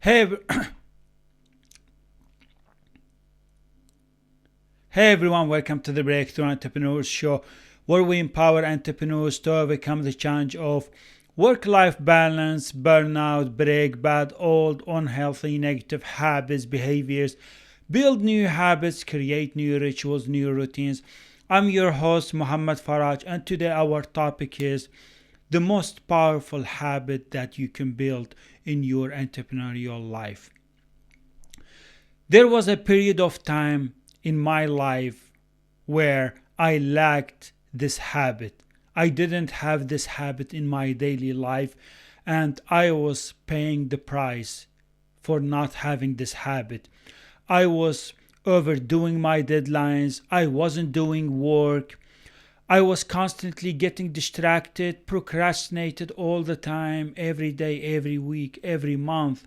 Hey, hey everyone, welcome to the Breakthrough Entrepreneurs Show, where we empower entrepreneurs to overcome the challenge of work-life balance, burnout, break bad, old, unhealthy, negative habits, behaviors, build new habits, create new rituals, new routines. I'm your host, Muhammad Faraj, and today our topic is the most powerful habit that you can build in your entrepreneurial life. There was a period of time in my life where I lacked this habit. I didn't have this habit in my daily life, and I was paying the price for not having this habit. I was overdoing my deadlines, I wasn't doing work, I was constantly getting distracted, procrastinated all the time, every day, every week, every month.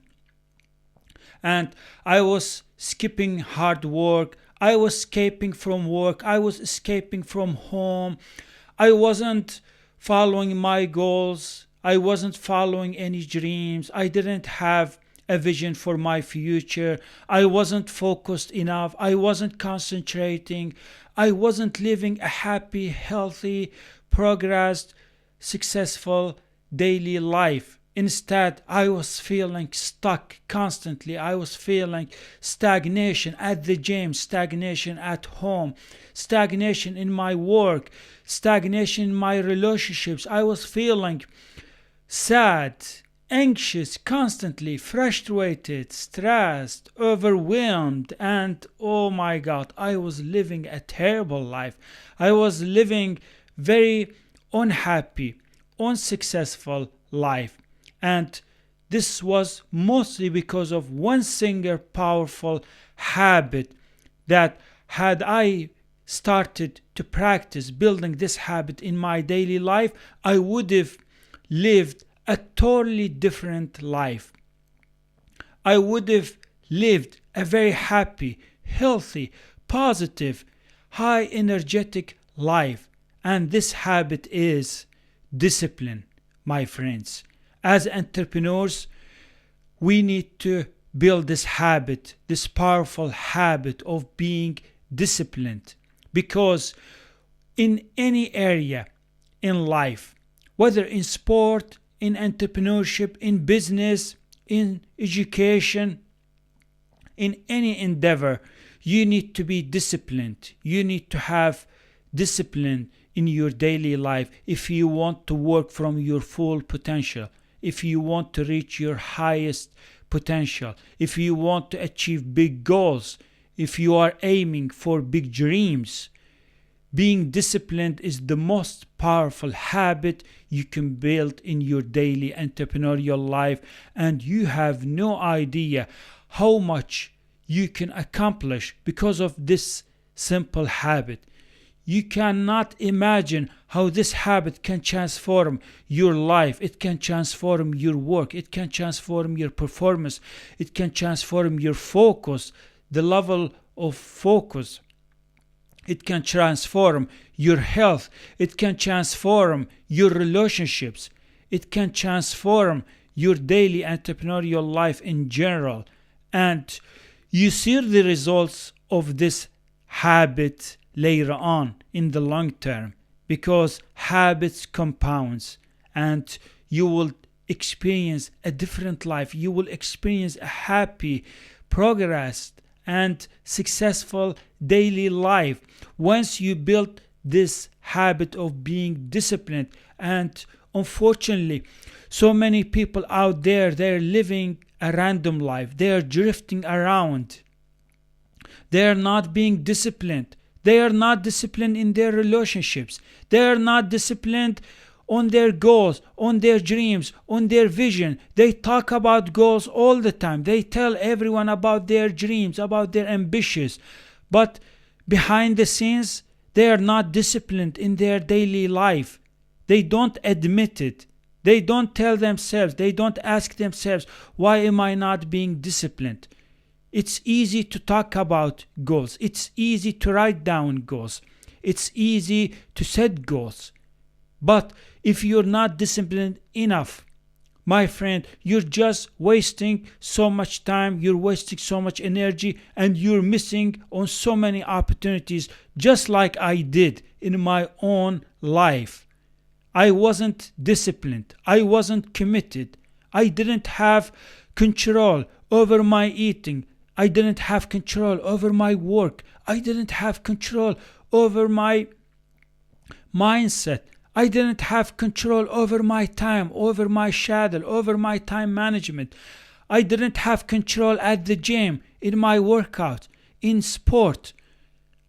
And I was skipping hard work. I was escaping from work. I was escaping from home. I wasn't following my goals. I wasn't following any dreams. I didn't have a vision for my future. I wasn't focused enough. I wasn't concentrating. I wasn't living a happy, healthy, progressed, successful daily life. Instead, I was feeling stuck constantly. I was feeling stagnation at the gym, stagnation at home, stagnation in my work, stagnation in my relationships. I was feeling sad, anxious, constantly frustrated, stressed, overwhelmed, and oh my God, I was living a terrible life. I was living very unhappy, unsuccessful life. And this was mostly because of one single powerful habit that had I started to practice building this habit in my daily life, I would have lived a totally different life. I would have lived a very happy, healthy, positive, high energetic life. And this habit is discipline, my friends. As entrepreneurs, we need to build this habit, this powerful habit of being disciplined. Because in any area in life, whether in sport, in entrepreneurship, in business, in education, in any endeavor, you need to be disciplined. You need to have discipline in your daily life if you want to work from your full potential, if you want to reach your highest potential, if you want to achieve big goals, if you are aiming for big dreams. Being disciplined is the most powerful habit you can build in your daily entrepreneurial life, and you have no idea how much you can accomplish because of this simple habit. You cannot imagine how this habit can transform your life. It can transform your work. It can transform your performance. It can transform your focus, the level of focus. It can transform your health. It can transform your relationships. It can transform your daily entrepreneurial life in general. And you see the results of this habit later on in the long term, because habits compounds and you will experience a different life. You will experience a happy, progressed, and successful daily life once you build this habit of being disciplined. And unfortunately, so many people out there, they're living a random life. They're drifting around. They're not being disciplined. They are not disciplined in their relationships. They are not disciplined on their goals, on their dreams, on their vision. They talk about goals all the time. They tell everyone about their dreams, about their ambitions. But behind the scenes, they are not disciplined in their daily life. They don't admit it. They don't tell themselves. They don't ask themselves, why am I not being disciplined? It's easy to talk about goals. It's easy to write down goals. It's easy to set goals. But if you're not disciplined enough, my friend, you're just wasting so much time, you're wasting so much energy, and you're missing on so many opportunities, just like I did in my own life. I wasn't disciplined. I wasn't committed. I didn't have control over my eating. I didn't have control over my work. I didn't have control over my mindset. I didn't have control over my time, over my schedule, over my time management. I didn't have control at the gym, in my workout, in sport.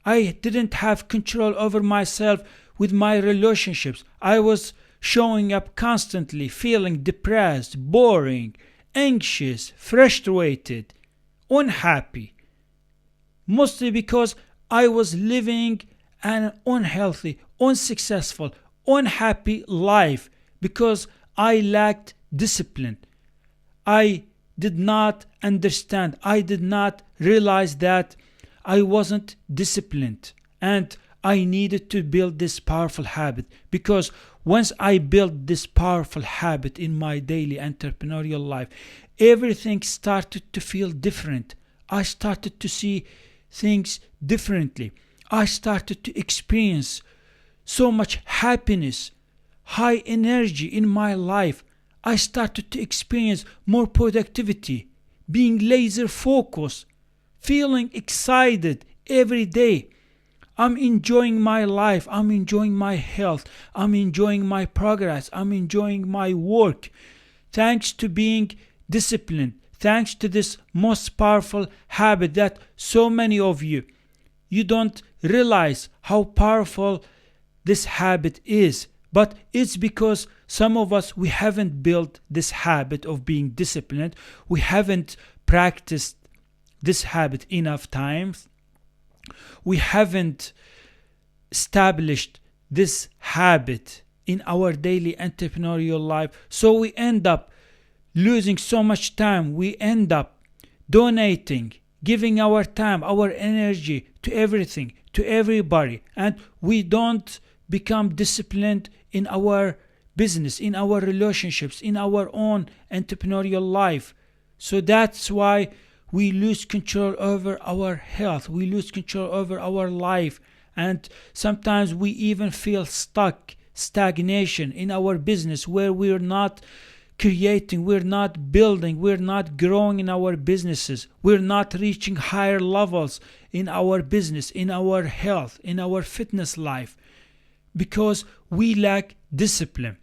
I didn't have control over myself with my relationships. I was showing up constantly, feeling depressed, boring, anxious, frustrated, unhappy. Mostly because I was living an unhealthy, unsuccessful, unhappy life because I lacked discipline. I did not understand. I did not realize that I wasn't disciplined, and I needed to build this powerful habit, because once I built this powerful habit in my daily entrepreneurial life, everything started to feel different. I started to see things differently. I started to experience so much happiness, high energy in my life. I started to experience more productivity, being laser focused, feeling excited every day. I'm enjoying my life. I'm enjoying my health. I'm enjoying my progress. I'm enjoying my work. Thanks to being disciplined. Thanks to this most powerful habit that so many of you don't realize how powerful this habit is. But it's because some of us, we haven't built this habit of being disciplined. We haven't practiced this habit enough times. We haven't established this habit in our daily entrepreneurial life. So we end up losing so much time. We end up donating, giving our time, our energy to everything, to everybody. And we don't become disciplined in our business, in our relationships, in our own entrepreneurial life. So that's why we lose control over our health. We lose control over our life. And sometimes we even feel stagnation in our business, where we're not creating, we're not building, we're not growing in our businesses. We're not reaching higher levels in our business, in our health, in our fitness life, because we lack discipline.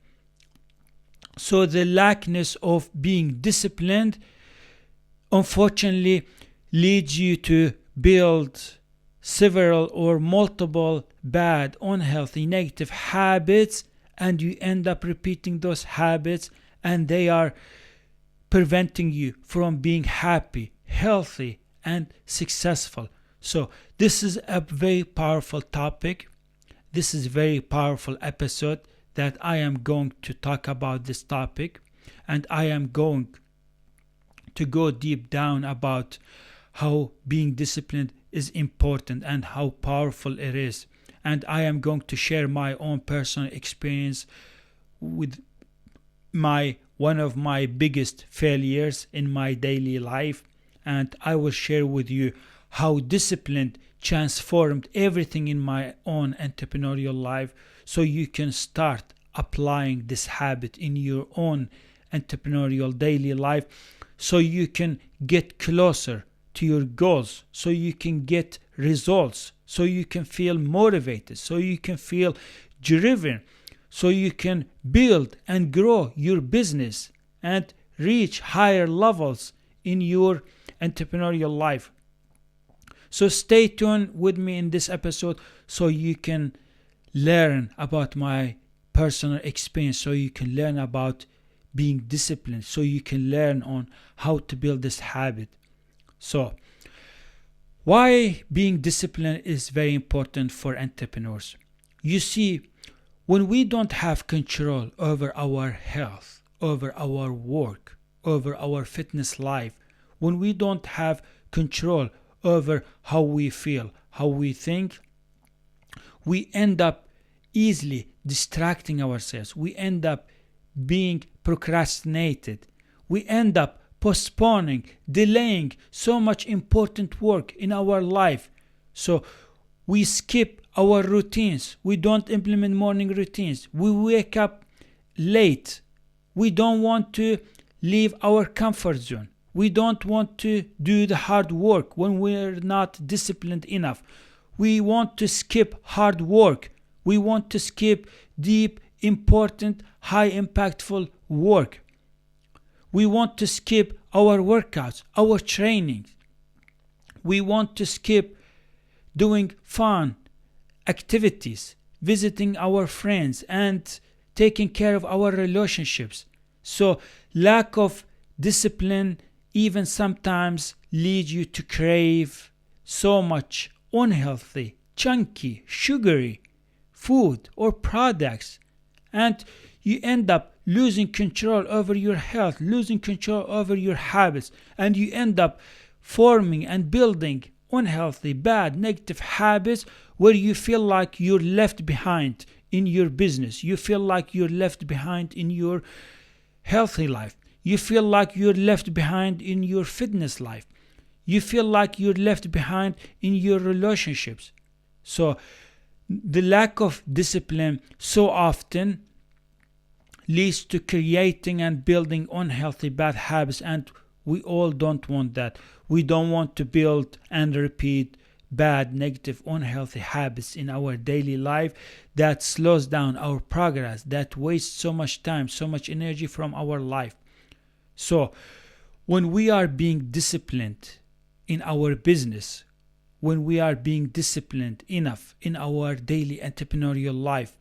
So the lackness of being disciplined, unfortunately, leads you to build several or multiple bad, unhealthy, negative habits, and you end up repeating those habits, and they are preventing you from being happy, healthy, and successful. So this is a very powerful topic. This is a very powerful episode that I am going to talk about this topic, and I am going to go deep down about how being disciplined is important and how powerful it is. And I am going to share my own personal experience with one of my biggest failures in my daily life, and I will share with you how discipline transformed everything in my own entrepreneurial life, so you can start applying this habit in your own entrepreneurial daily life, so you can get closer to your goals, so you can get results, so you can feel motivated, so you can feel driven, so you can build and grow your business and reach higher levels in your entrepreneurial life. So stay tuned with me in this episode, so you can learn about my personal experience, so you can learn about being disciplined, so you can learn on how to build this habit. So why being disciplined is very important for entrepreneurs. You see, when we don't have control over our health, over our work, over our fitness life, when we don't have control over how we feel, how we think, we end up easily distracting ourselves. We end up being procrastinated. We end up postponing, delaying so much important work in our life. So we skip our routines. We don't implement morning routines. We wake up late. We don't want to leave our comfort zone. We don't want to do the hard work when we're not disciplined enough. We want to skip hard work. We want to skip deep, important, high impactful work. We want to skip our workouts, our trainings. We want to skip doing fun activities, visiting our friends, and taking care of our relationships. So lack of discipline even sometimes leads you to crave so much unhealthy, chunky, sugary food or products, and you end up losing control over your health, losing control over your habits, and you end up forming and building unhealthy, bad, negative habits where you feel like you're left behind in your business. You feel like you're left behind in your healthy life. You feel like you're left behind in your fitness life. You feel like you're left behind in your relationships. So the lack of discipline so often leads to creating and building unhealthy bad habits, and we all don't want that. We don't want to build and repeat bad, negative, unhealthy habits in our daily life that slows down our progress, that wastes so much time, so much energy from our life. So when we are being disciplined in our business, when we are being disciplined enough in our daily entrepreneurial life,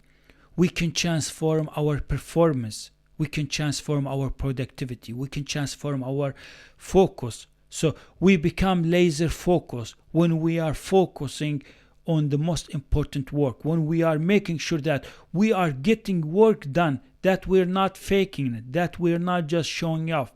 we can transform our performance, we can transform our productivity, we can transform our focus. So we become laser focused when we are focusing on the most important work, when we are making sure that we are getting work done, that we're not faking it, that we're not just showing off,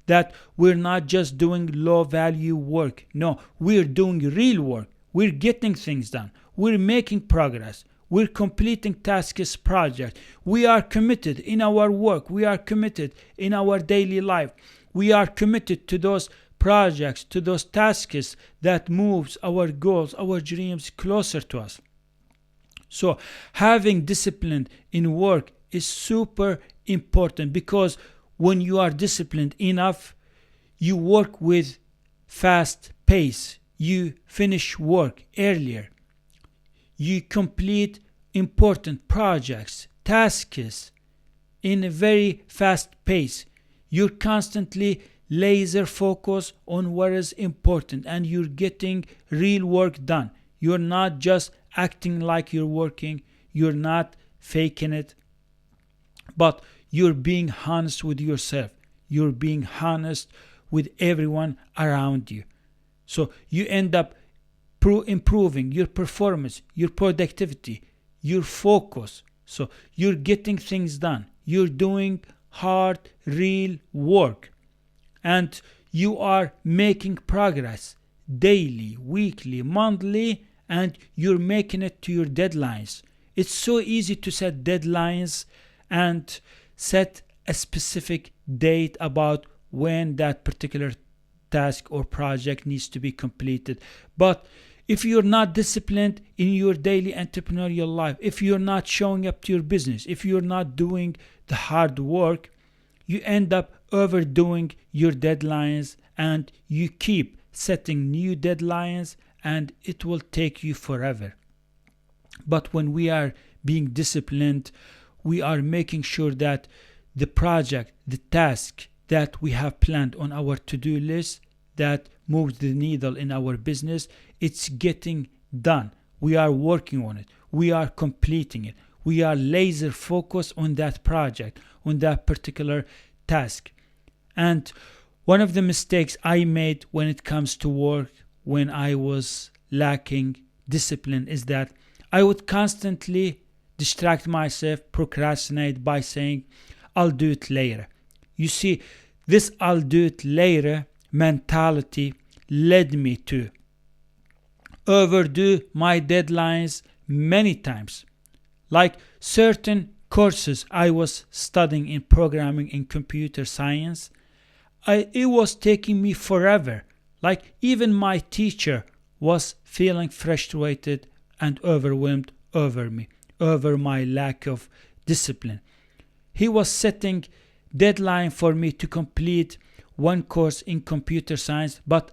that we're not just doing low value work. No, we're doing real work. We're getting things done. We're making progress. We're completing tasks, projects. We are committed in our work. We are committed in our daily life. We are committed to those projects, to those tasks that moves our goals, our dreams closer to us. So having discipline in work is super important, because when you are disciplined enough, you work with fast pace. You finish work earlier. You complete important projects, tasks in a very fast pace. You're constantly laser focused on what is important, and you're getting real work done. You're not just acting like you're working. You're not faking it, but you're being honest with yourself. You're being honest with everyone around you. So you end up improving your performance, your productivity, your focus. So you're getting things done. You're doing hard, real work. And you are making progress daily, weekly, monthly, and you're making it to your deadlines. It's so easy to set deadlines and set a specific date about when that particular task or project needs to be completed. But if you're not disciplined in your daily entrepreneurial life, if you're not showing up to your business, if you're not doing the hard work, you end up overdoing your deadlines, and you keep setting new deadlines, and it will take you forever. But when we are being disciplined, we are making sure that the project, the task that we have planned on our to-do list that moves the needle in our business, it's getting done. We are working on it. We are completing it. We are laser focused on that project, on that particular task. And one of the mistakes I made when it comes to work, when I was lacking discipline, is that I would constantly distract myself, procrastinate by saying, I'll do it later. You see, this I'll do it later mentality led me to overdo my deadlines many times. Like certain courses I was studying in programming and computer science, it was taking me forever. Like even my teacher was feeling frustrated and overwhelmed over me, over my lack of discipline. He was setting deadline for me to complete one course in computer science, but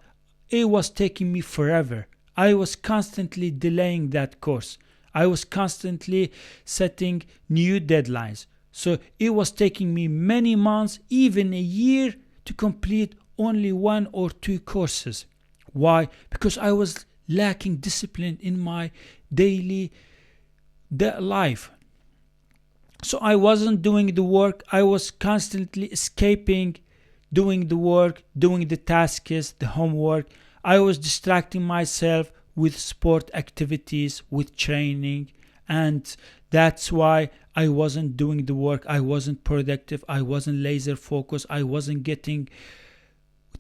it was taking me forever. I was constantly delaying that course. I was constantly setting new deadlines. So it was taking me many months, even a year, to complete only one or two courses. Why? Because I was lacking discipline in my daily life. So I wasn't doing the work. I was constantly escaping doing the work, doing the tasks, the homework. I was distracting myself with sport activities, with training, and that's why I wasn't doing the work. I wasn't productive. I wasn't laser focused. I wasn't getting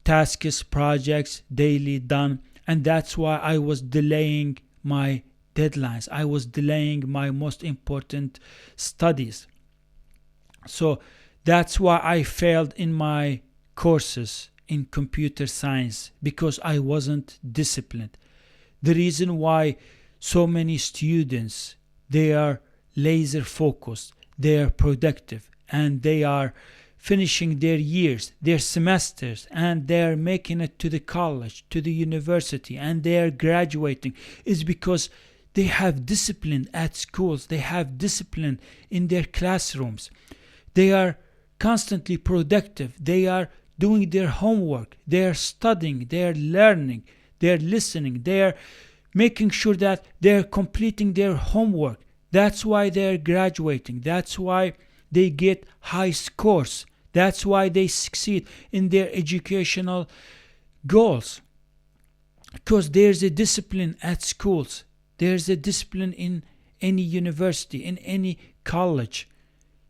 tasks, projects daily done, and that's why I was delaying my deadlines. I was delaying my most important studies. So that's why I failed in my courses in computer science, because I wasn't disciplined. The reason why so many students, they are laser focused, they are productive, and they are finishing their years, their semesters, and they are making it to the college, to the university, and they are graduating, is because they have discipline at schools, they have discipline in their classrooms, they are constantly productive, they are doing their homework, they are studying, they are learning, they are listening, they are making sure that they are completing their homework. That's why they are graduating. That's why they get high scores. That's why they succeed in their educational goals. Because there's a discipline at schools. There's a discipline in any university, in any college.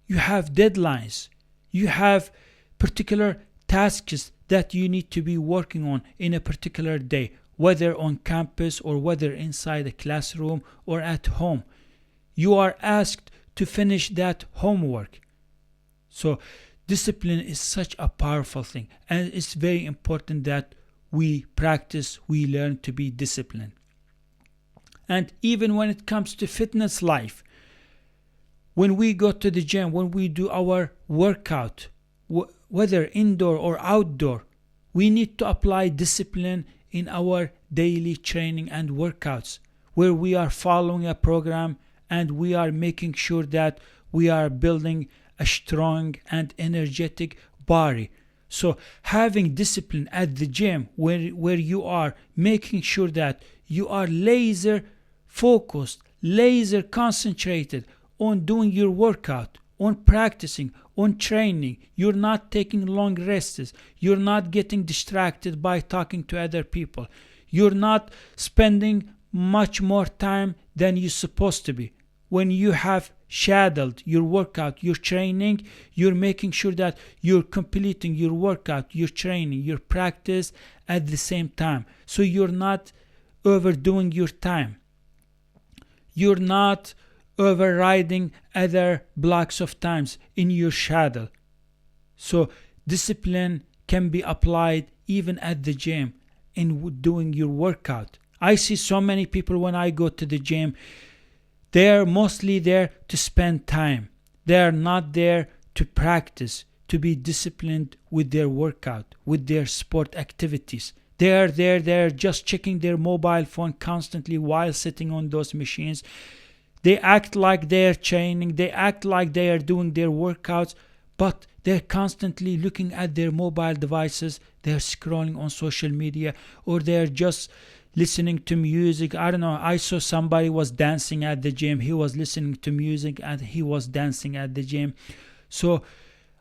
You have deadlines. You have particular tasks that you need to be working on in a particular day, whether on campus or whether inside a classroom or at home. You are asked to finish that homework. So discipline is such a powerful thing, and it's very important that we practice, we learn to be disciplined. And even when it comes to fitness life, when we go to the gym, when we do our workout, whether indoor or outdoor, we need to apply discipline in our daily training and workouts, where we are following a program and we are making sure that we are building a strong and energetic body. So having discipline at the gym, where you are making sure that you are laser focused, laser concentrated on doing your workout, on practicing, on training. You're not taking long rests. You're not getting distracted by talking to other people. You're not spending much more time than you're supposed to be. When you have scheduled your workout, your training, you're making sure that you're completing your workout, your training, your practice at the same time. So you're not overdoing your time. You're not overriding other blocks of times in your schedule. So discipline can be applied even at the gym in doing your workout. I see so many people when I go to the gym, they're mostly there to spend time. They're not there to practice, to be disciplined with their workout, with their sport activities. They're just checking their mobile phone constantly while sitting on those machines. They act like they're training, they act like they are doing their workouts, but they're constantly looking at their mobile devices, they're scrolling on social media, or they're just listening to music. I don't know, I saw somebody was dancing at the gym, he was listening to music and he was dancing at the gym. So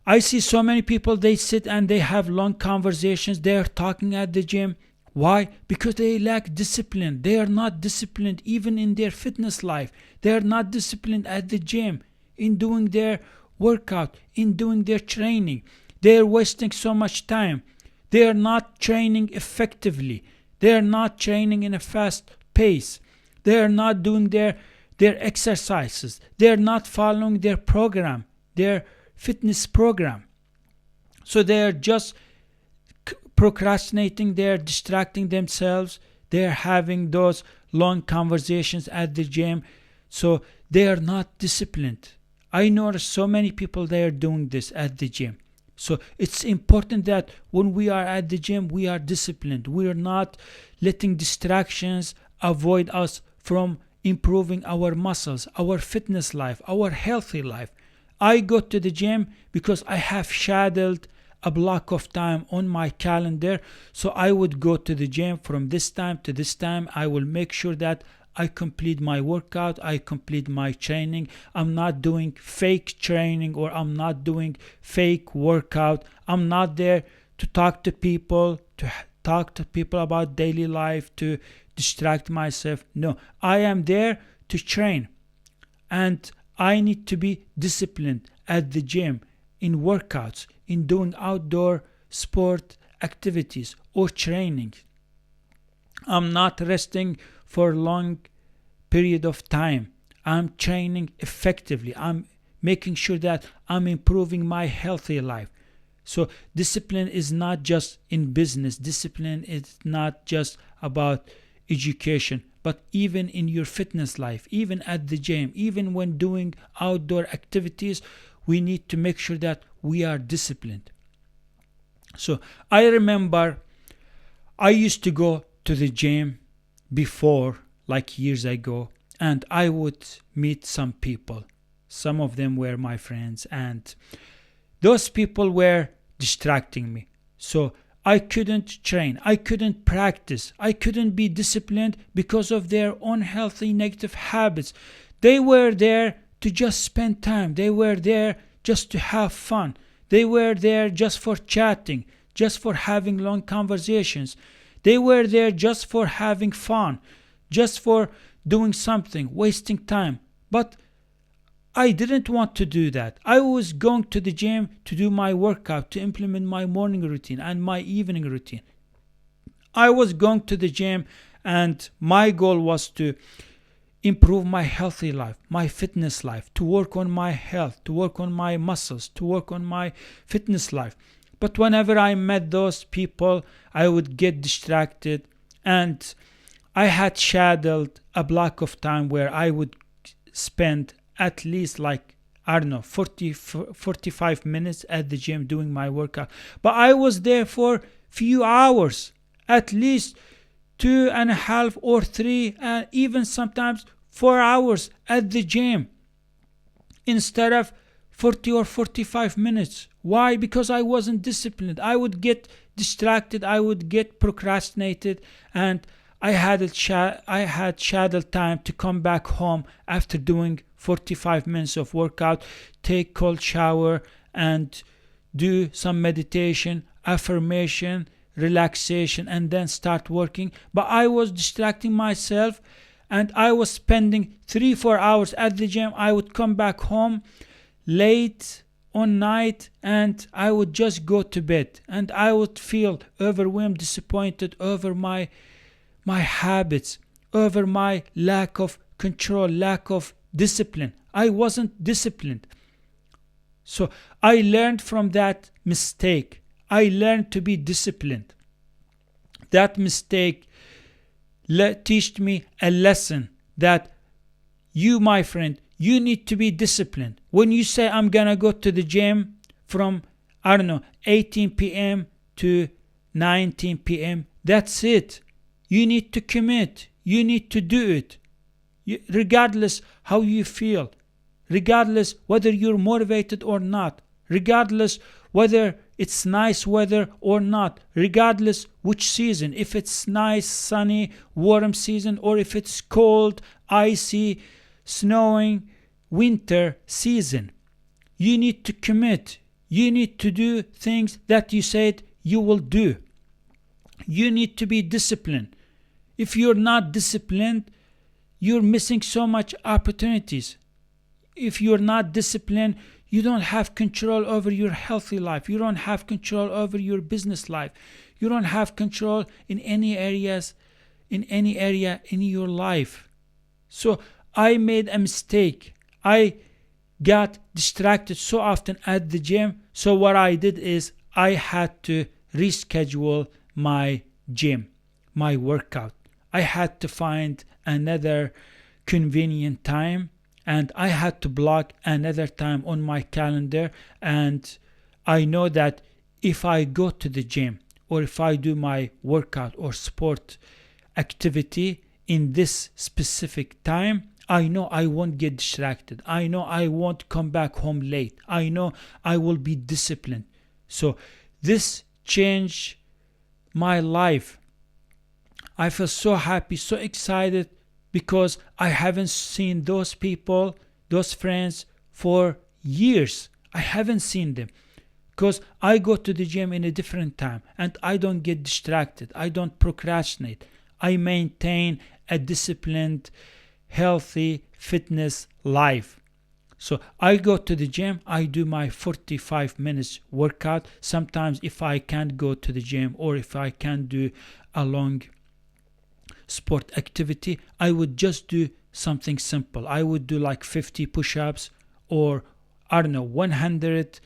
I see so many people, they sit and they have long conversations, they're talking at the gym. Why? Because they lack discipline. They are not disciplined even in their fitness life. They are not disciplined at the gym, in doing their workout, in doing their training. They are wasting so much time. They are not training effectively. They are not training in a fast pace. They are not doing their their exercises. They're not following their program, their fitness program. So they're just procrastinating, they're distracting themselves, they're having those long conversations at the gym. So they are not disciplined. I know so many people, they are doing this at the gym. So it's important that when we are at the gym, we are disciplined. We are not letting distractions avoid us from improving our muscles, our fitness life, our healthy life. I go to the gym because I have scheduled a block of time on my calendar. So I would go to the gym from this time to this time. I will make sure that I complete my workout, I complete my training. I'm not doing fake training, or I'm not doing fake workout. I'm not there to talk to people about daily life, to distract myself. No, I am there to train. And I need to be disciplined at the gym, in workouts, in doing outdoor sport activities or training. I'm not resting for a long period of time. I'm training effectively. I'm making sure that I'm improving my healthy life. So discipline is not just in business. Discipline is not just about education, but even in your fitness life, even at the gym, even when doing outdoor activities, we need to make sure that we are disciplined. So I remember I used to go to the gym before, like years ago, and I would meet some people. Some of them were my friends, and those people were distracting me. So I couldn't train, I couldn't practice, I couldn't be disciplined because of their unhealthy negative habits. They were there to just spend time. They were there just to have fun. They were there just for chatting, just for having long conversations. They were there just for having fun, just for doing something, wasting time. But I didn't want to do that. I was going to the gym to do my workout, to implement my morning routine and my evening routine. I was going to the gym, and my goal was to improve my healthy life, my fitness life, to work on my health, to work on my muscles, to work on my fitness life. But whenever I met those people, I would get distracted, and I had scheduled a block of time where I would spend at least 45 minutes at the gym doing my workout. But I was there for few hours, at least 2.5 or 3, and even sometimes 4 hours at the gym instead of 40 or 45 minutes. Why? Because I wasn't disciplined. I would get distracted, I would get procrastinated, and I had scheduled time to come back home after doing 45 minutes of workout, take cold shower, and do some meditation, affirmation, relaxation, and then start working. But I was distracting myself, and I was spending 3-4 hours at the gym. I would come back home late on night, and I would just go to bed, and I would feel overwhelmed, disappointed over my habits, over my lack of control, lack of discipline. I wasn't disciplined. So I learned from that mistake. I learned to be disciplined. That mistake taught me a lesson that you, my friend, you need to be disciplined. When you say, I'm gonna go to the gym from 18 p.m. to 19 p.m., that's it. You need to commit. You need to do it. Regardless how you feel, regardless whether you're motivated or not, regardless whether it's nice weather or not, regardless which season, if it's nice, sunny, warm season, or if it's cold, icy, snowing, winter season. You need to commit. You need to do things that you said you will do. You need to be disciplined. If you're not disciplined, you're missing so much opportunities. If you're not disciplined, you don't have control over your healthy life. You don't have control over your business life. You don't have control in any area in your life. So I made a mistake. I got distracted so often at the gym. So what I did is I had to reschedule my gym, my workout. I had to find another convenient time, and I had to block another time on my calendar. And I know that if I go to the gym or if I do my workout or sport activity in this specific time, I know I won't get distracted. I know I won't come back home late. I know I will be disciplined. So this changed my life. I feel so happy, so excited, because I haven't seen those people, those friends, for years. I haven't seen them because I go to the gym in a different time and I don't get distracted. I don't procrastinate. I maintain a disciplined, healthy fitness life. So I go to the gym, I do my 45 minutes workout. Sometimes if I can't go to the gym or if I can't do a long sport activity, I would just do something simple. I would do like 50 push-ups, or I don't know, 100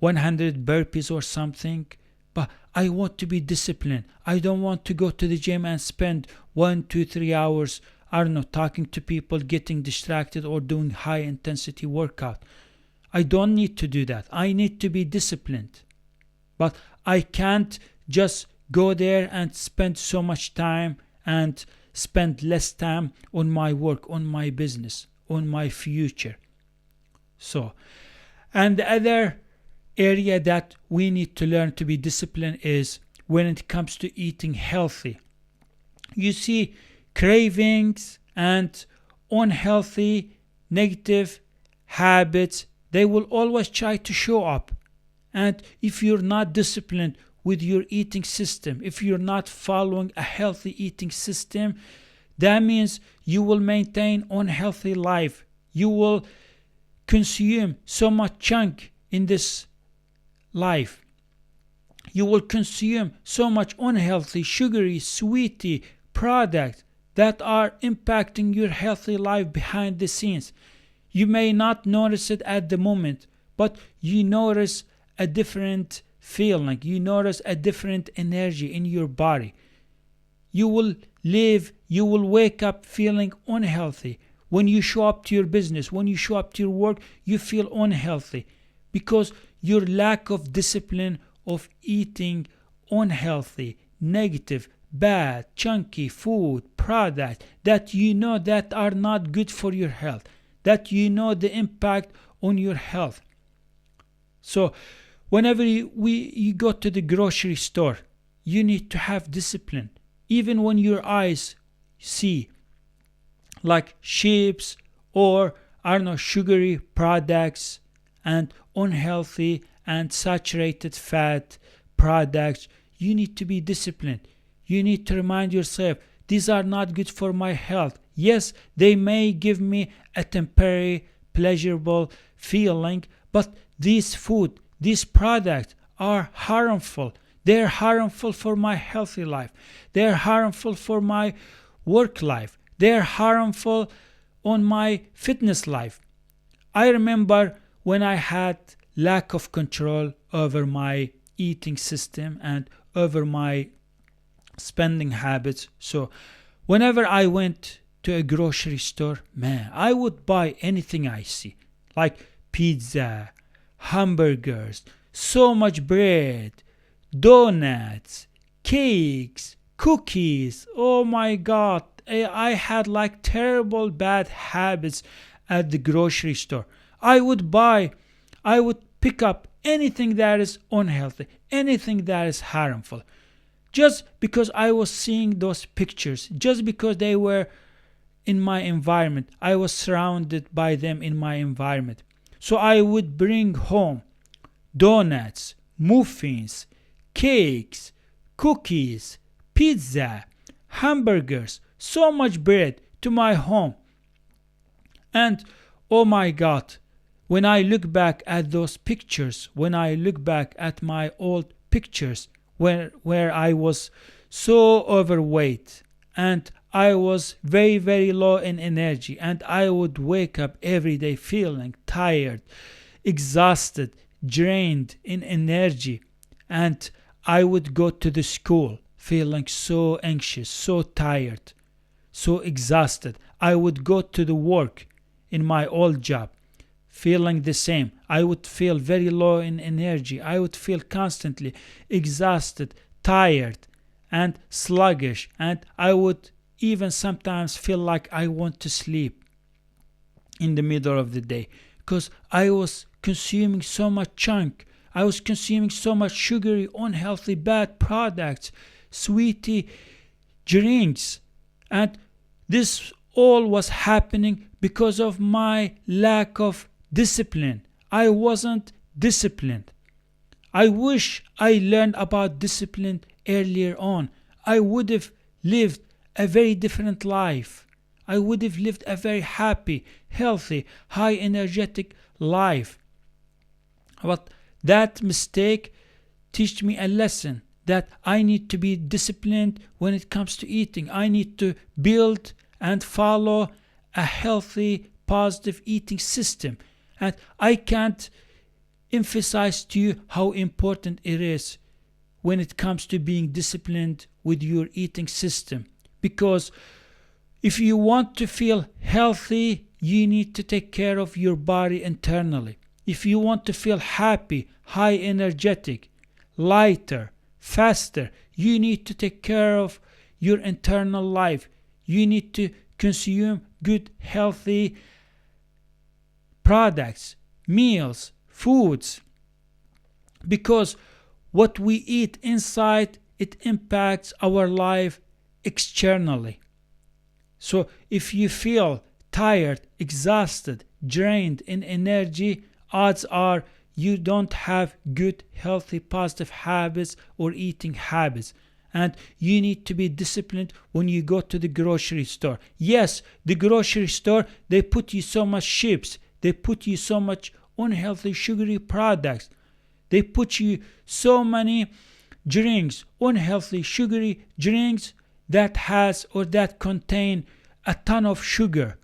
burpees or something. But I want to be disciplined. I don't want to go to the gym and spend 1, 2, 3 hours, I don't know, talking to people, getting distracted, or doing high intensity workout. I don't need to do that. I need to be disciplined. But I can't just go there and spend so much time and spend less time on my work, on my business, on my future. So, and the other area that we need to learn to be disciplined is when it comes to eating healthy. You see, cravings and unhealthy, negative habits, they will always try to show up. And if you're not disciplined with your eating system, if you're not following a healthy eating system, that means you will maintain unhealthy life. You will consume so much junk in this life. You will consume so much unhealthy, sugary, sweety products that are impacting your healthy life behind the scenes. You may not notice it at the moment, but you notice a different feeling. You notice a different energy in your body. You will wake up feeling unhealthy. When you show up to your business, when you show up to your work, you feel unhealthy because your lack of discipline of eating unhealthy, negative, bad, chunky food products that you know that are not good for your health, that you know the impact on your health. So whenever you go to the grocery store, you need to have discipline. Even when your eyes see like chips or I don't know, sugary products and unhealthy and saturated fat products, you need to be disciplined. You need to remind yourself, these are not good for my health. Yes, they may give me a temporary pleasurable feeling, but these products are harmful. They're harmful for my healthy life. They're harmful for my work life. They're harmful on my fitness life. I remember when I had lack of control over my eating system and over my spending habits. So whenever I went to a grocery store, man, I would buy anything I see, like pizza, hamburgers, so much bread, donuts, cakes, cookies. Oh my God, I had like terrible bad habits at the grocery store. I would pick up anything that is unhealthy, anything that is harmful, just because I was seeing those pictures, just because they were in my environment. I was surrounded by them in my environment. So I would bring home donuts, muffins, cakes, cookies, pizza, hamburgers, so much bread to my home. And oh my God, when I look back at those pictures, when I look back at my old pictures where I was so overweight and I was very, very low in energy, and I would wake up every day feeling tired, exhausted, drained in energy. And I would go to the school feeling so anxious, so tired, so exhausted. I would go to the work in my old job feeling the same. I would feel very low in energy. I would feel constantly exhausted, tired, and sluggish. And I would even sometimes feel like I want to sleep in the middle of the day because I was consuming so much junk. I was consuming so much sugary, unhealthy, bad products, sweetie drinks. And this all was happening because of my lack of discipline. I wasn't disciplined. I wish I learned about discipline earlier on. I would have lived a very different life. I would have lived a very happy, healthy, high energetic life. But that mistake taught me a lesson that I need to be disciplined when it comes to eating. I need to build and follow a healthy, positive eating system. And I can't emphasize to you how important it is when it comes to being disciplined with your eating system. Because if you want to feel healthy, you need to take care of your body internally. If you want to feel happy, high energetic, lighter, faster, you need to take care of your internal life. You need to consume good, healthy products, meals, foods. Because what we eat inside, it impacts our life externally. So if you feel tired, exhausted, drained in energy, odds are you don't have good, healthy, positive habits or eating habits. And you need to be disciplined when you go to the grocery store. Yes, the grocery store, they put you so much chips. They put you so much unhealthy, sugary products. They put you so many drinks, unhealthy, sugary drinks that has or that contain a ton of sugar.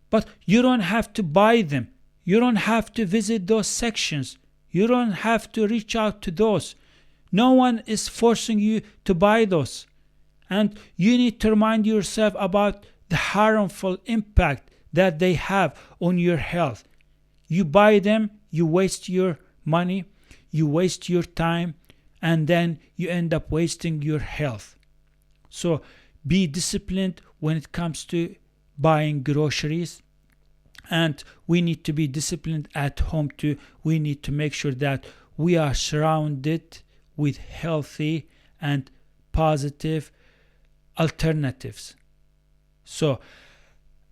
But you don't have to buy them. You don't have to visit those sections. You don't have to reach out to those. No one is forcing you to buy those. And you need to remind yourself about the harmful impact that they have on your health. You buy them, you waste your money, you waste your time, and then you end up wasting your health. So be disciplined when it comes to buying groceries. And we need to be disciplined at home too. We need to make sure that we are surrounded with healthy and positive alternatives. So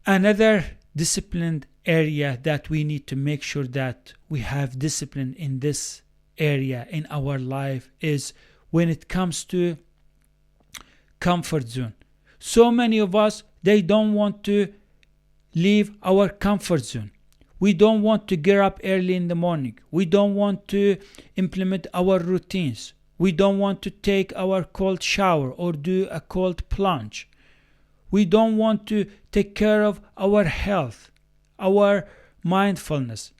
another disciplined area that we need to make sure that we have discipline in this area in our life is when it comes to comfort zone. So many of us, they don't want to leave our comfort zone. We don't want to get up early in the morning. We don't want to implement our routines. We don't want to take our cold shower or do a cold plunge. We don't want to take care of our health, our mindfulness.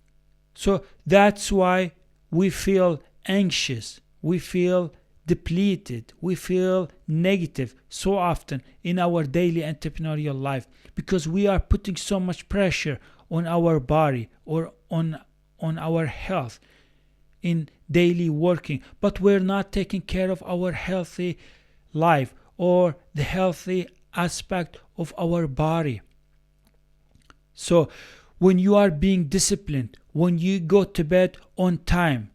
So that's why we feel anxious. We feel depleted. We feel negative so often in our daily entrepreneurial life because we are putting so much pressure on our body or on our health in daily working, but we're not taking care of our healthy life or the healthy aspect of our body. So when you are being disciplined, when you go to bed on time,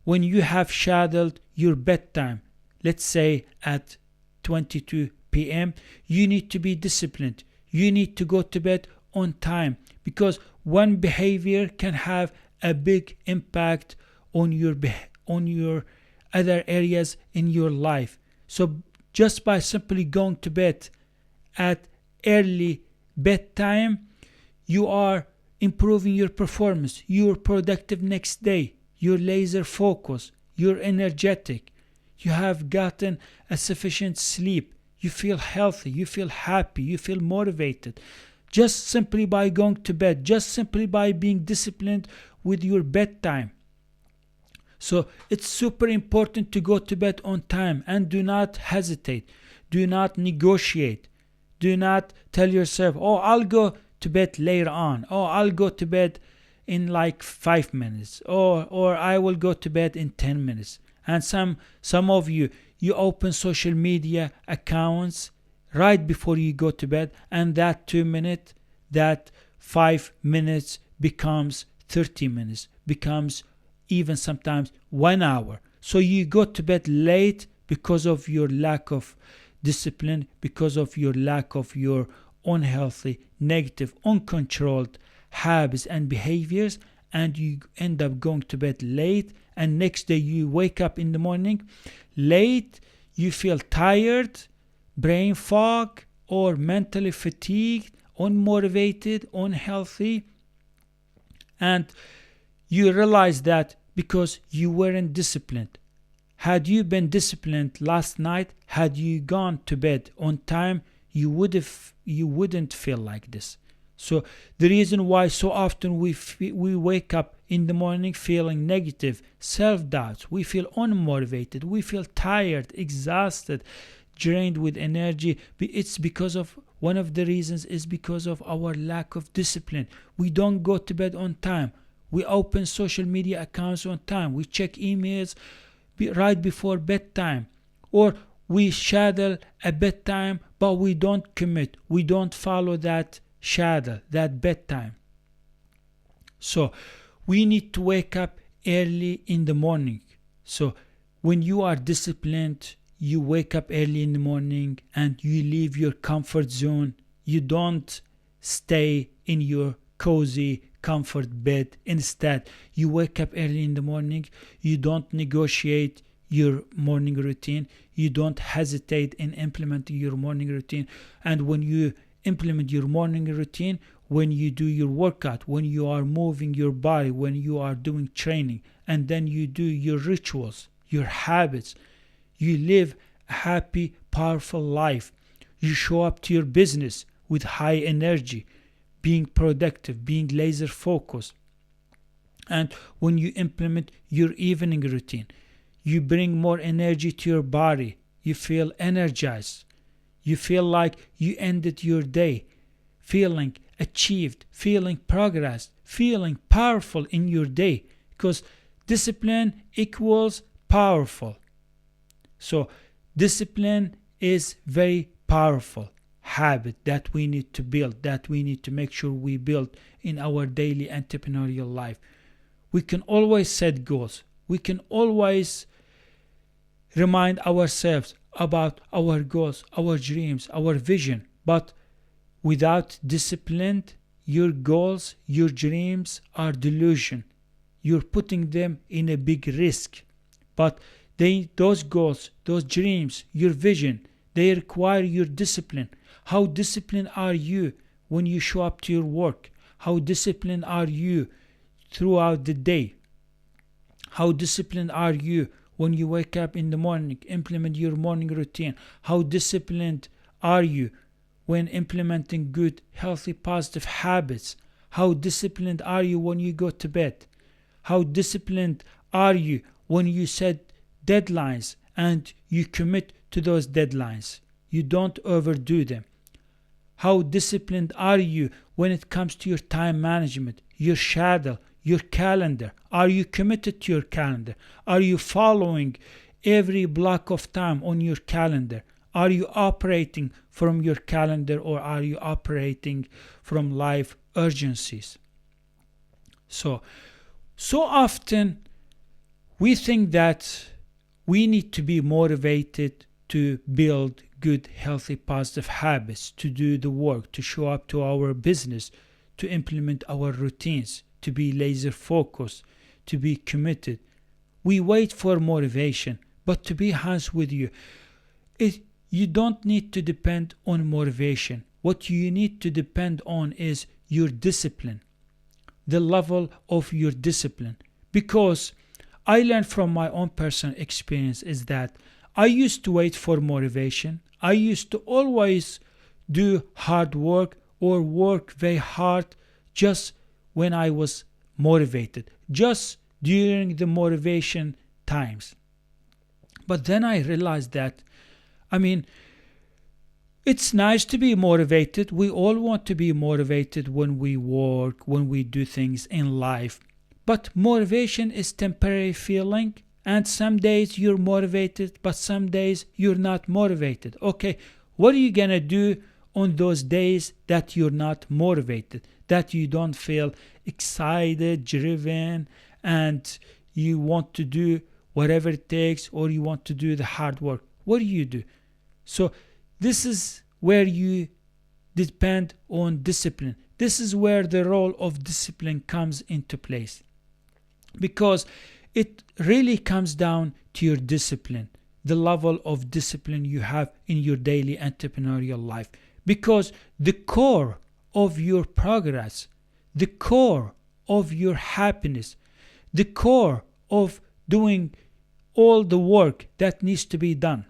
when you have scheduled your bedtime, let's say at 22 p.m., you need to be disciplined. You need to go to bed on time because one behavior can have a big impact on your other areas in your life. So just by simply going to bed at early bedtime, you are improving your performance. You're productive next day. You're laser focused. You're energetic. You have gotten a sufficient sleep. You feel healthy, you feel happy, you feel motivated. Just simply by going to bed, just simply by being disciplined with your bedtime. So it's super important to go to bed on time, and do not hesitate. Do not negotiate. Do not tell yourself, oh, I'll go to bed later on. Oh, I'll go to bed in like 5 minutes. Or I will go to bed in 10 minutes. And some of you open social media accounts right before you go to bed, and that 2 minutes, that 5 minutes becomes 30 minutes, becomes even sometimes 1 hour. So you go to bed late because of your lack of discipline, because of your lack of your unhealthy, negative, uncontrolled habits and behaviors, and you end up going to bed late, and next day you wake up in the morning late, you feel tired, brain fog, or mentally fatigued, unmotivated, unhealthy, and you realize that because you weren't disciplined. Had you been disciplined last night, had you gone to bed on time, you wouldn't feel like this. So the reason why so often we wake up in the morning feeling negative, self-doubts, we feel unmotivated, we feel tired, exhausted, drained with energy, it's because of one of the reasons is because of our lack of discipline. We don't go to bed on time. We open social media accounts on time. We check emails right before bedtime. Or we schedule a bedtime, but we don't commit. We don't follow that schedule, that bedtime. So we need to wake up early in the morning. So when you are disciplined, you wake up early in the morning and you leave your comfort zone. You don't stay in your cozy comfort bed. Instead, you wake up early in the morning. You don't negotiate your morning routine. You don't hesitate in implementing your morning routine. And when you implement your morning routine, when you do your workout, when you are moving your body, when you are doing training, and then you do your rituals, your habits, you live a happy, powerful life. You show up to your business with high energy, being productive, being laser focused. And when you implement your evening routine, you bring more energy to your body. You feel energized. You feel like you ended your day feeling achieved, feeling progress, feeling powerful in your day, because discipline equals powerful. So discipline is very powerful habit that we need to build, that we need to make sure we build in our daily entrepreneurial life. We can always set goals. We can always remind ourselves about our goals, our dreams, our vision. But without discipline, your goals, your dreams are delusion. You're putting them in a big risk. But those goals, those dreams, your vision, they require your discipline. How disciplined are you when you show up to your work? How disciplined are you throughout the day? How disciplined are you when you wake up in the morning, implement your morning routine? How disciplined are you when implementing good, healthy, positive habits? How disciplined are you when you go to bed? How disciplined are you when you set deadlines and you commit to those deadlines? You don't overdo them. How disciplined are you when it comes to your time management, your schedule, your calendar? Are you committed to your calendar? Are you following every block of time on your calendar? Are you operating from your calendar, or are you operating from life urgencies? So often we think that we need to be motivated to build good, healthy, positive habits, to do the work, to show up to our business, to implement our routines, to be laser focused, to be committed. We wait for motivation, but to be honest with you, you don't need to depend on motivation. What you need to depend on is your discipline, the level of your discipline. Because I learned from my own personal experience is that I used to wait for motivation. I used to always do hard work or work very hard just when I was motivated, just during the motivation times. But then I realized that, I mean, it's nice to be motivated. We all want to be motivated when we work, when we do things in life. But motivation is temporary feeling, and some days you're motivated, but some days you're not motivated. Okay, what are you gonna do on those days that you're not motivated, that you don't feel excited, driven, and you want to do whatever it takes, or you want to do the hard work? What do you do? So this is where you depend on discipline. This is where the role of discipline comes into place, because it really comes down to your discipline, the level of discipline you have in your daily entrepreneurial life. Because the core of your progress, the core of your happiness, the core of doing all the work that needs to be done,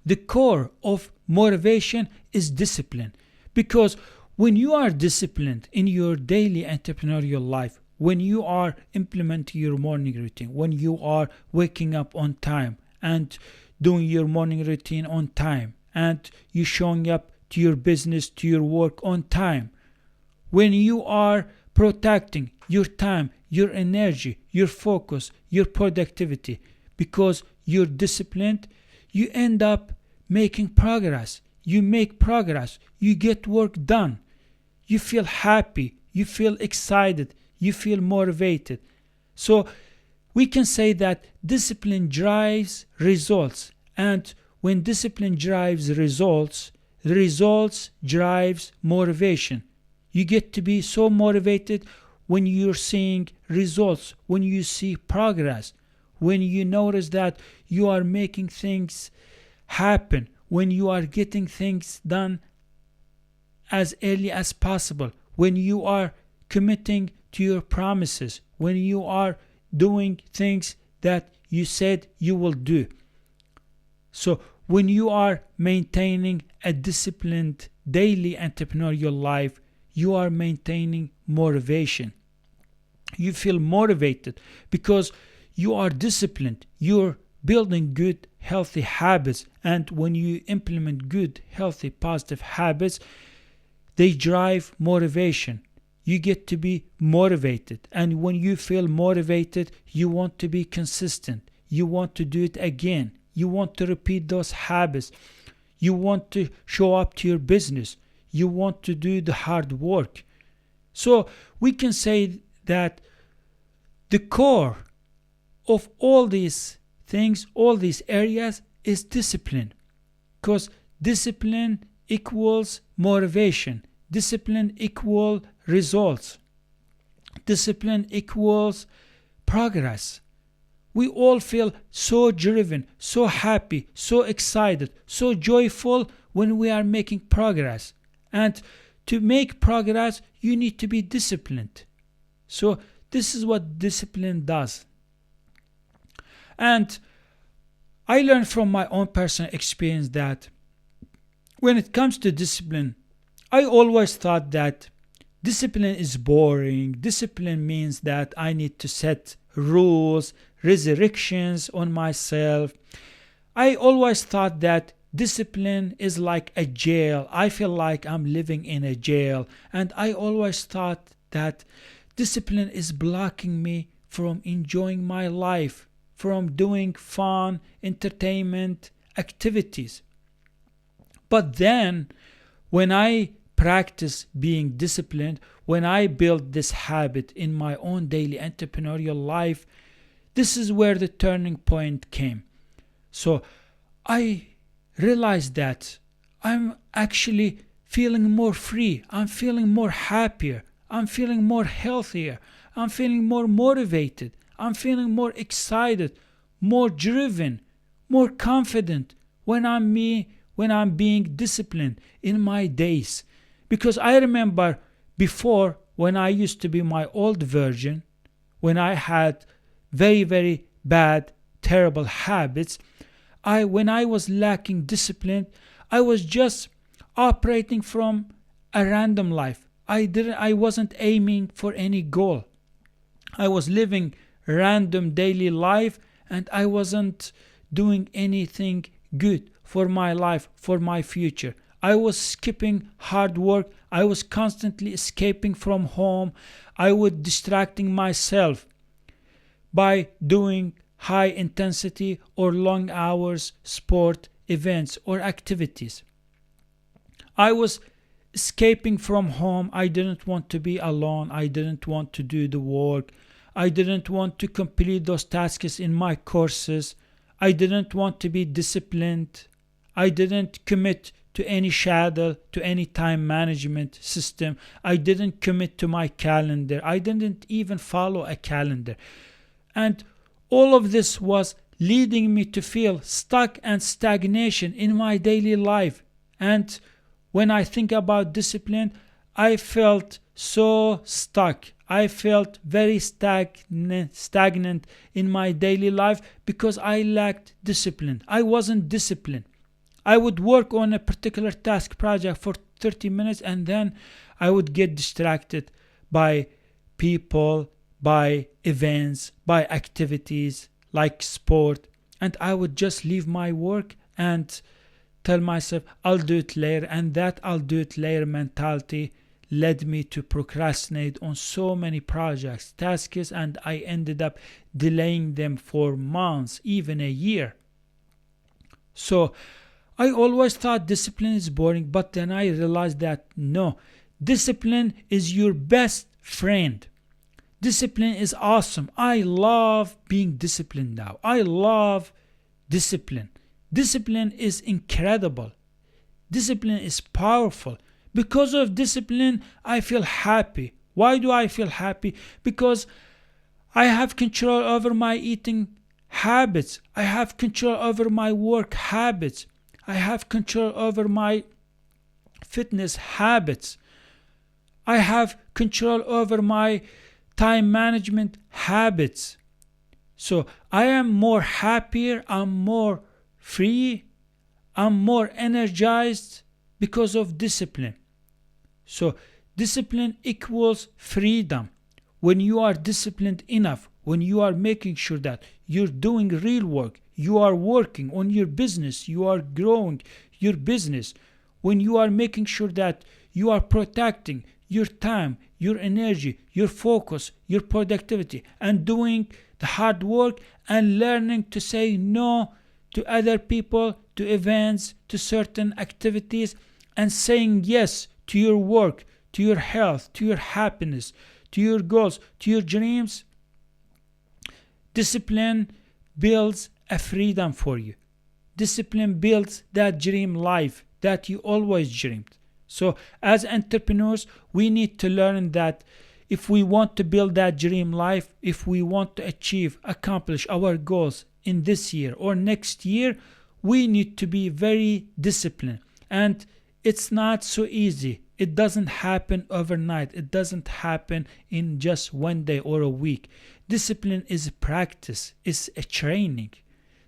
the core of motivation is discipline. Because when you are disciplined in your daily entrepreneurial life, when you are implementing your morning routine, when you are waking up on time and doing your morning routine on time, and you showing up to your business, to your work on time, when you are protecting your time, your energy, your focus, your productivity, because you're disciplined, you end up making progress. You make progress. You get work done. You feel happy. You feel excited. You feel motivated. So we can say that discipline drives results. And when discipline drives results, results drives motivation. You get to be so motivated when you're seeing results, when you see progress, when you notice that you are making things happen, when you are getting things done as early as possible, when you are committing to your promises, when you are doing things that you said you will do. So when you are maintaining a disciplined daily entrepreneurial life, you are maintaining motivation. You feel motivated because you are disciplined. You're building good, healthy habits. And when you implement good, healthy, positive habits, they drive motivation. You get to be motivated. And when you feel motivated, you want to be consistent. You want to do it again. You want to repeat those habits. You want to show up to your business. You want to do the hard work. So we can say that the core of all these things, all these areas, is discipline. Because discipline equals motivation. Discipline equals results. Discipline equals progress. We all feel so driven, so happy, so excited, so joyful when we are making progress. And to make progress, you need to be disciplined. So this is what discipline does. And I learned from my own personal experience that when it comes to discipline, I always thought that discipline is boring. Discipline means that I need to set rules, restrictions on myself. I always thought that discipline is like a jail. I feel like I'm living in a jail. And I always thought that discipline is blocking me from enjoying my life, from doing fun, entertainment activities. But then, when I practice being disciplined, when I build this habit in my own daily entrepreneurial life, this is where the turning point came. So I realized that I'm actually feeling more free. I'm feeling more happier. I'm feeling more healthier. I'm feeling more motivated. I'm feeling more excited, more driven, more confident when I'm being disciplined in my days. Because I remember before, when I used to be my old version, when I had very, very bad, terrible habits, When I was lacking discipline, I was just operating from a random life. I wasn't aiming for any goal. I was living random daily life, and I wasn't doing anything good for my life, for my future. I was skipping hard work. I was constantly escaping from home. I was distracting myself by doing high intensity or long hours sport events or activities. I was escaping from home. I didn't want to be alone. I didn't want to do the work. I didn't want to complete those tasks in my courses. I didn't want to be disciplined. I didn't commit to any schedule, to any time management system. I didn't commit to my calendar. I didn't even follow a calendar. And all of this was leading me to feel stuck and stagnation in my daily life. And when I think about discipline, I felt so stuck. I felt very stagnant in my daily life because I lacked discipline. I wasn't disciplined. I would work on a particular task project for 30 minutes and then I would get distracted by people, by events, by activities like sport, and I would just leave my work and tell myself I'll do it later, and that I'll do it later mentality led me to procrastinate on so many projects, tasks, and I ended up delaying them for months, even a year. So I always thought discipline is boring, but then I realized that no, discipline is your best friend. Discipline is awesome. I love being disciplined now. I love discipline. Discipline is incredible. Discipline is powerful. Because of discipline, I feel happy. Why do I feel happy? Because I have control over my eating habits. I have control over my work habits. I have control over my fitness habits. I have control over my time management habits. So I am more happier, I'm more free, I'm more energized because of discipline. So discipline equals freedom. When you are disciplined enough, when you are making sure that you're doing real work, you are working on your business, you are growing your business, when you are making sure that you are protecting your time, your energy, your focus, your productivity, and doing the hard work and learning to say no to other people, to events, to certain activities, and saying yes to your work, to your health, to your happiness, to your goals, to your dreams. Discipline builds a freedom for you. Discipline builds that dream life that you always dreamed. So as entrepreneurs, we need to learn that if we want to build that dream life, if we want to accomplish our goals in this year or next year, we need to be very disciplined. And it's not so easy. It doesn't happen overnight. It doesn't happen in just one day or a week. Discipline is a practice. It's a training.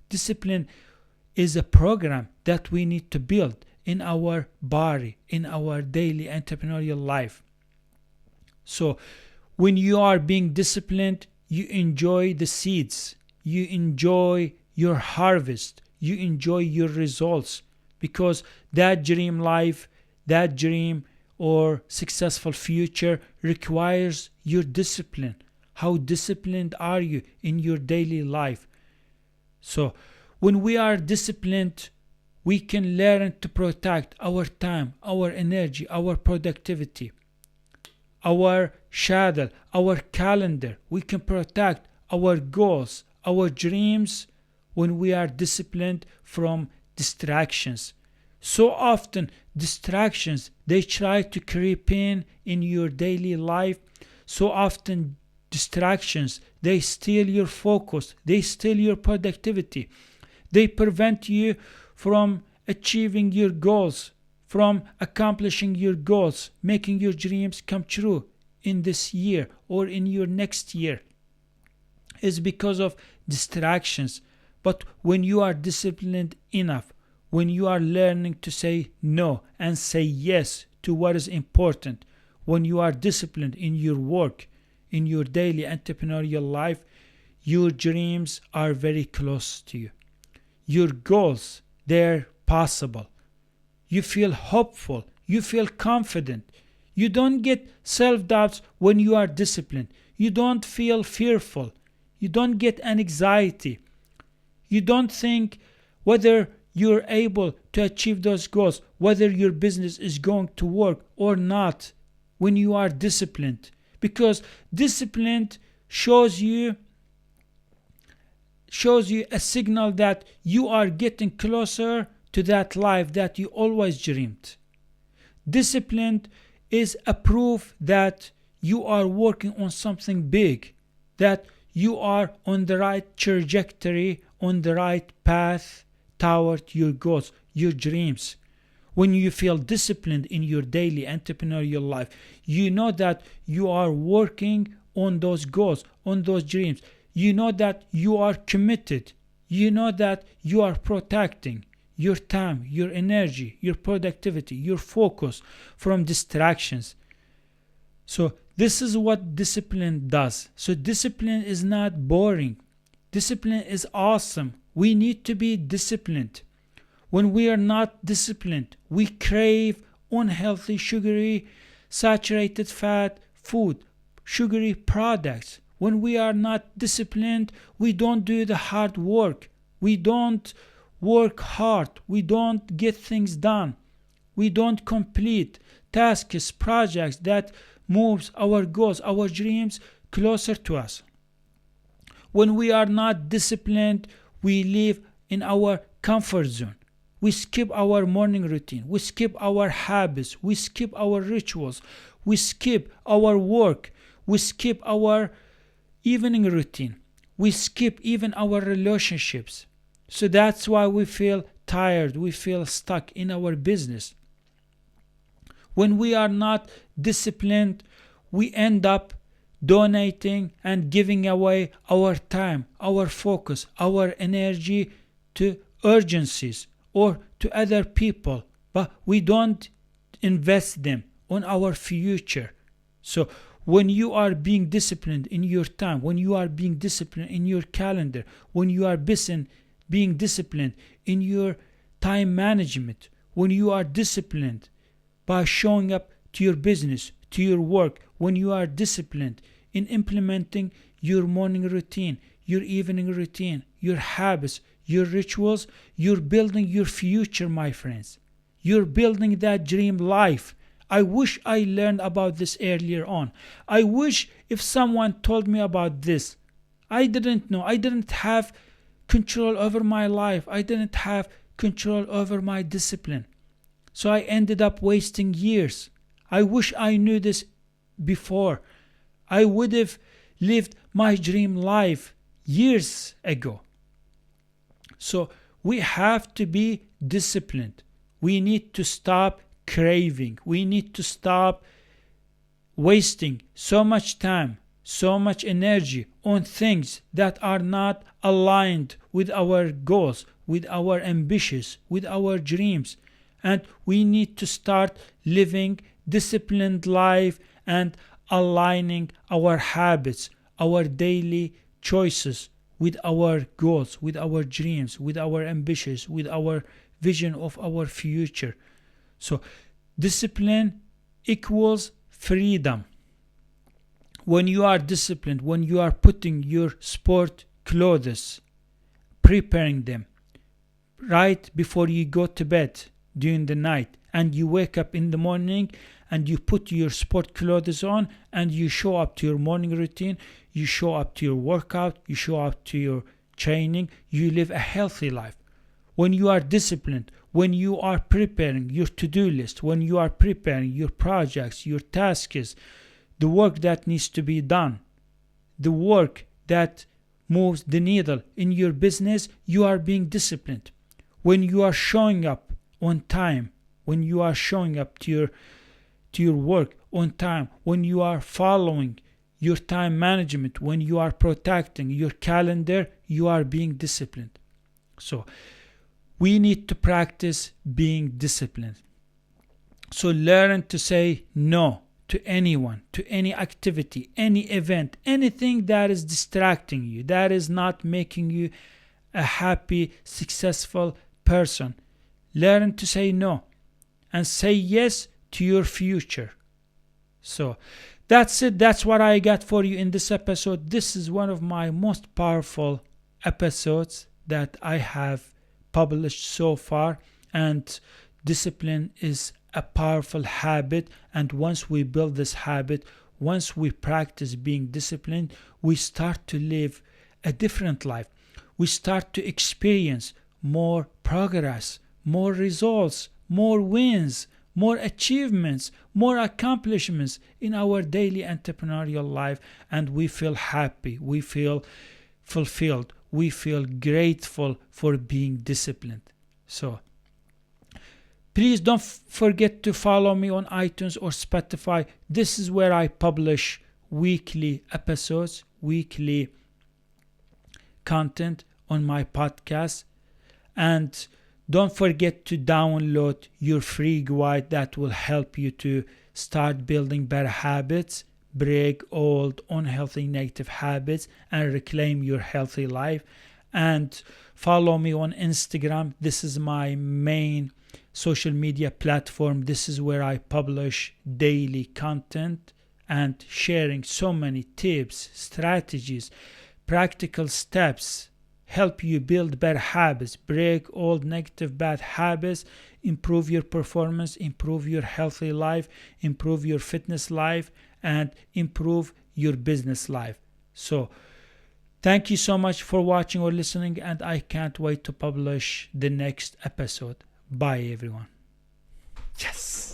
Discipline is a program that we need to build in our body, in our daily entrepreneurial life. So when you are being disciplined, you enjoy the seeds, you enjoy your harvest, you enjoy your results, because that dream life, that dream or successful future requires your discipline. How disciplined are you in your daily life? So when we are disciplined, we can learn to protect our time, our energy, our productivity, our schedule, our calendar. We can protect our goals, our dreams when we are disciplined from distractions. So often distractions, they try to creep in your daily life. So often distractions, they steal your focus, they steal your productivity. They prevent you from achieving your goals, from accomplishing your goals, making your dreams come true in this year or in your next year. It's because of distractions. But when you are disciplined enough, when you are learning to say no and say yes to what is important, when you are disciplined in your work, in your daily entrepreneurial life, your dreams are very close to you. Your goals, they're possible. You feel hopeful. You feel confident. You don't get self-doubts when you are disciplined. You don't feel fearful. You don't get anxiety. You don't think whether you're able to achieve those goals, whether your business is going to work or not when you are disciplined. Because discipline shows you a signal that you are getting closer to that life that you always dreamed. Discipline is a proof that you are working on something big, that you are on the right trajectory, on the right path toward your goals, your dreams. When you feel disciplined in your daily entrepreneurial life, you know that you are working on those goals, on those dreams. You know that you are committed. You know that you are protecting your time, your energy, your productivity, your focus from distractions. So this is what discipline does. So discipline is not boring. Discipline is awesome. We need to be disciplined. When we are not disciplined, we crave unhealthy, sugary, saturated fat food, sugary products. When we are not disciplined, we don't do the hard work. We don't work hard. We don't get things done. We don't complete tasks, projects that moves our goals, our dreams closer to us. When we are not disciplined, we live in our comfort zone. We skip our morning routine. We skip our habits. We skip our rituals. We skip our work. We skip our evening routine. We skip even our relationships. So that's why we feel tired. We feel stuck in our business. When we are not disciplined, we end up donating and giving away our time, our focus, our energy to urgencies or to other people, but we don't invest them on our future. So when you are being disciplined in your time, when you are being disciplined in your calendar, when you are being disciplined in your time management, when you are disciplined by showing up to your business, to your work, when you are disciplined in implementing your morning routine, your evening routine, your habits, your rituals, you're building your future, my friends. You're building that dream life. I wish I learned about this earlier on. I wish if someone told me about this. I didn't know. I didn't have control over my life. I didn't have control over my discipline. So I ended up wasting years. I wish I knew this before. I would have lived my dream life years ago. So we have to be disciplined. We need to stop craving. We need to stop wasting so much time, so much energy on things that are not aligned with our goals, with our ambitions, with our dreams. And we need to start living disciplined life and aligning our habits, our daily choices with our goals, with our dreams, with our ambitions, with our vision of our future. So discipline equals freedom. When you are disciplined, when you are putting your sport clothes, preparing them right before you go to bed during the night, and you wake up in the morning and you put your sport clothes on and you show up to your morning routine, you show up to your workout, you show up to your training, you live a healthy life. When you are disciplined, when you are preparing your to-do list, when you are preparing your projects, your tasks, the work that needs to be done, the work that moves the needle in your business, you are being disciplined. When you are showing up on time, when you are showing up to your work on time, when you are following your time management, when you are protecting your calendar, you are being disciplined. So we need to practice being disciplined. So learn to say no to anyone, to any activity, any event, anything that is distracting you, that is not making you a happy, successful person. Learn to say no and say yes to your future. So that's it. That's what I got for you in this episode. This is one of my most powerful episodes that I have published so far. And discipline is a powerful habit. And once we build this habit, once we practice being disciplined, we start to live a different life. We start to experience more progress, more results, more wins, more achievements, more accomplishments in our daily entrepreneurial life, and we feel happy, we feel fulfilled, we feel grateful for being disciplined. So please don't forget to follow me on iTunes or Spotify. This is where I publish weekly episodes, weekly content on my podcast. And don't forget to download your free guide that will help you to start building better habits, break old unhealthy negative habits, and reclaim your healthy life. And follow me on Instagram. This is my main social media platform. This is where I publish daily content and sharing so many tips, strategies, practical steps, help you build better habits, break old negative bad habits, improve your performance, improve your healthy life, improve your fitness life, and improve your business life. So thank you so much for watching or listening, and I can't wait to publish the next episode. Bye everyone. Yes.